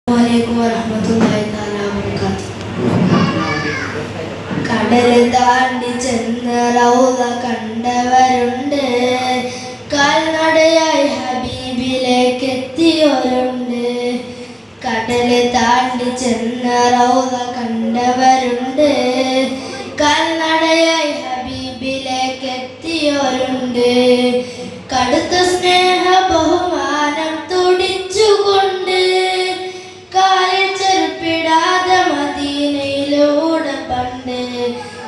അസ്സലാമു വറഹ്മത്തുള്ളാഹി തആല വബറകാതുഹു. കടൽ താണ്ടി ചെന്ന് റൗള കണ്ടവരുണ്ട്, കാൽനടയായി ഹബീബിലേക്ക് എത്തിയവരുണ്ട്. കടൽ താണ്ടി ചെന്ന് റൗള കണ്ടവരുണ്ട്, കാൽനടയായി ഹബീബിലേക്ക് എത്തിയവരുണ്ട്. കടുത്ത സ്നേഹ ബഹുമാനം തുടിച്ചുകൊണ്ട് കാലിൽ ചെരുപ്പിടാതെ മദീനയിലൂടെ പണ്ട്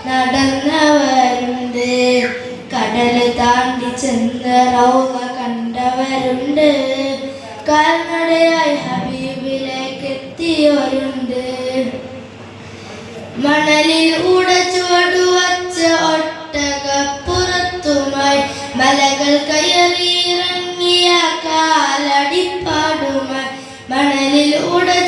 നടന്നവരുണ്ട്. കടൽ താണ്ടി ചെന്ന് റൗള കണ്ടവരുണ്ട്, കാൽനടയായി ഹബീബിലേക്ക് എത്തിയവരുണ്ട്. മണലിൽ ചുവടുവച്ച ഒട്ടകപ്പുറത്തുമായി മലകൾ കയറിയിറങ്ങിയ കാലടിപ്പാടുമായി. മണലിൽ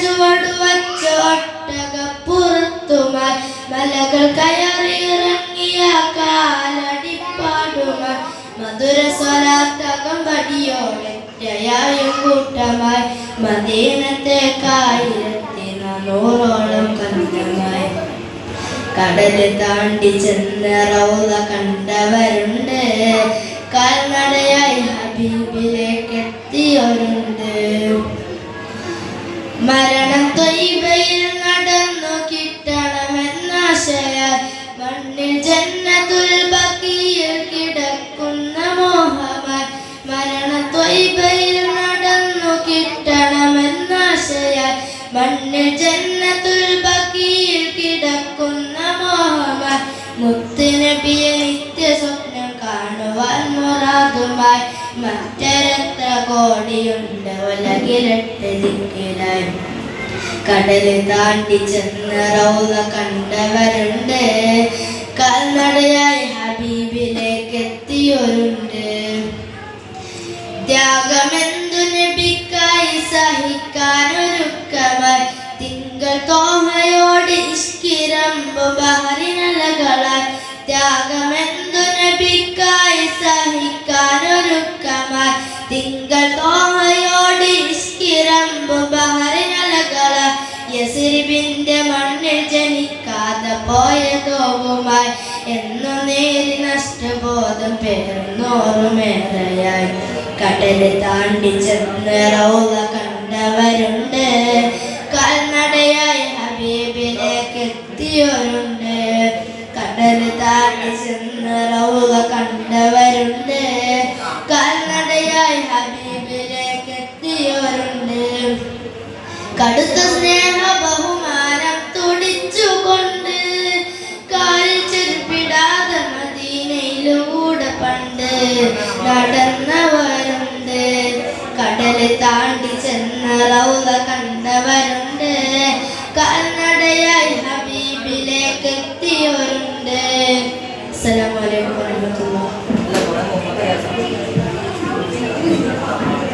ചുവടുവച്ച ഒട്ടകപ്പുറത്തുമായി മലകൾ കയറിയിറങ്ങിയ കാലടിപ്പാടുമായി. മധുര സ്വലാത്തകം പടിയോളെറ്റയായും കൂട്ടമായി മദീനത്തേക്കായിരത്തി 400ഓളം കണ്ടമായി. കടൽ താണ്ടി ചെന്ന് റൗള കണ്ടവരുണ്ട്, കാൽനടയായി ഹബീബിലേക്ക് എത്തിയവരുണ്ട്. മരണം ത്വയ്ബയിൽ നടന്നു കിട്ടണമെന്നാശയാൽ മണ്ണിൽ ജന്നത്തുൽ ബഖീയിൽ കിടക്കുന്ന മോഹമായി. മരണം ത്വയ്ബയിൽ നടന്നു കിട്ടണമെന്നാശയാൽ മണ്ണിൽ ജന്നത്തുൽ ബഖീയിൽ കിടക്കുന്ന മോഹമായി. മുത്തുനബിയെ നിത്യ സ്വപ്നം കാണുവാൻ മുറാദുമായി മറ്റെത്ര കോടിയുണ്ട് ഉലകിലെട്ട് ദിക്കിലായി. കടൽ താണ്ടി ചെന്ന് റൗള കണ്ടവരുണ്ട്, കാൽനടയായി ഹബീബിലേക്ക് എത്തിയവരുണ്ട്. ത്യാഗമെന്തു നബിക്കായി സഹിക്കാനൊരുക്കമായി തിങ്കൾ തോഹയോട് ഇഷ്കിരമ്പു ബഹറിനലകളായി. ത്യാഗമെന്തു നബിക്കായി സഹിക്കാനൊരുക്കമായി തിങ്കൾ തോഹയോട് ഇഷ്കിരമ്പു ബഹറിനലകളായി. യസ്രിബിന്റെ മണ്ണിൽ ജനിക്കാതെ പോയതോവുമായി എന്നു നേരി നഷ്ടബോധം പേർന്നോറുമേറെയായി. കടൽ താണ്ടി ചെന്ന് റൗള കണ്ടവരുണ്ട്, കാൽനടയായി ഹബീബിലേക്ക് എത്തിയവരുണ്ട്. കടൽ താണ്ടി ചെന്ന് റൗള കണ്ടവരുണ്ട്, കാൽനടയായി ഹബീബിലേക്ക് എത്തിയവരുണ്ട്. കടുത്ത സ്നേഹ ബഹുമാനം തുടിച്ചുകൊണ്ട് കാലിൽ ചെരുപ്പിടാതെ മദീനയിലൂടെ പണ്ട് നടന്നവരുണ്ട്. കടൽ താണ്ടി ചെന്ന് റൗള